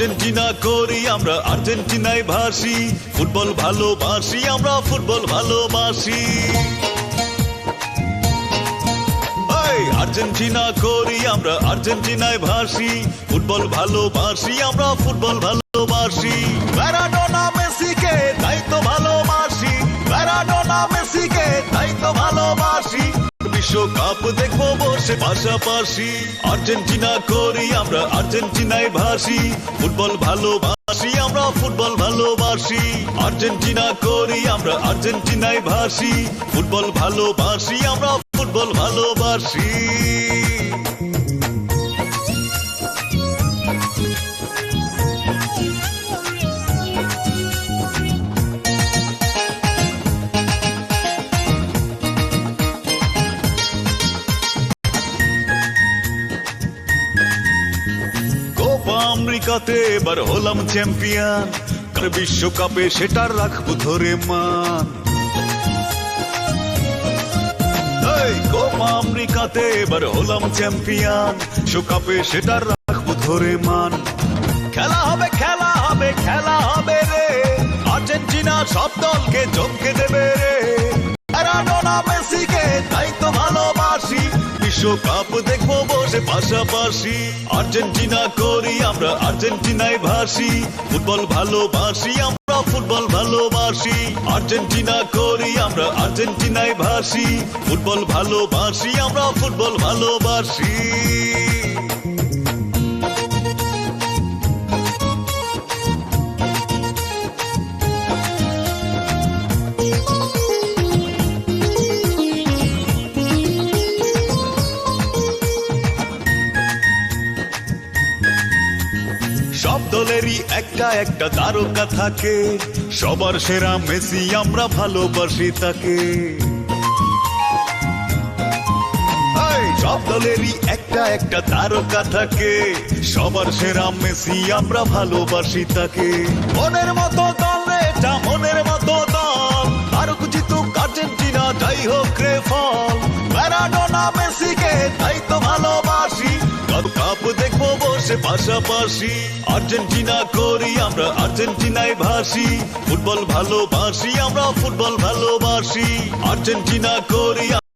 Argentina করি আমরা, আর্জেন্টিনায় ভাসি, ফুটবল ভালোবাসি আমরা, ফুটবল ভালোবাসি। আর্জেন্টিনা করি আমরা, আর্জেন্টিনায় ভাসি, ফুটবল ভালোবাসি আমরা, ফুটবল ভালোবাসি। ম্যারাডোনা মেসিকে তাই তো ভালোবাসি, ম্যারাডোনা মেসিকে তাই তো ভালোবাসি। বিশ্বকাপ দেখবো বসে পাশাপাশি। আর্জেন্টিনা করি আমরা, আর্জেন্টিনায় ভাসি, ফুটবল ভালোবাসি আমরা, ফুটবল ভালোবাসি। আর্জেন্টিনা করি আমরা, আর্জেন্টিনায় ভাসি, ফুটবল ভালোবাসি আমরা, ফুটবল ভালোবাসি। কোপা আমেরিকাতে এবার হলাম চ্যাম্পিয়ন, বিশ্বকাপে সেটা রাখবো ধরে মান। কোপা আমেরিকাতে এবার হলাম চ্যাম্পিয়ন, বিশ্বকাপে সেটা রাখবো ধরে মান। খেলা হবে খেলা হবে খেলা হবে রে, আর্জেন্টিনা সব দলকে চমকে দেবে রে। ম্যারাডোনা মেসিকে তাই তো ভালোবাসি, বিশ্বকাপ দেখবো বসে পাশাপাশি। আর্জেন্টিনা করি আমরা, আর্জেন্টিনায় ভাসি, ফুটবল ভালোবাসি আমরা, ফুটবল ভালোবাসি। আর্জেন্টিনা করি আমরা, আর্জেন্টিনায় ভাসি, ফুটবল ভালোবাসি আমরা, ফুটবল ভালোবাসি। সব দলেরই একটা একটা তারকা থাকে, সবার সেরা মেসি আমরা ভালোবাসি তাকে। সব দলেরই একটা একটা তারকা থাকে, সবার সেরা মেসি আমরা ভালোবাসি তাকে। মনের মতো দল এটা, মনের মতো দল, তারক জিতুক আর্জেন্টিনা যাই হোক রে ফল। ম্যারাডোনা মেসিকে তাই তো ভালোবাসি, কাপ দেখবো বসে পাশাপাশি। আর্জেন্টিনা করি আমরা, আর্জেন্টিনায় ভাসি, ফুটবল ভালোবাসি আমরা, ফুটবল ভালোবাসি। আর্জেন্টিনা করি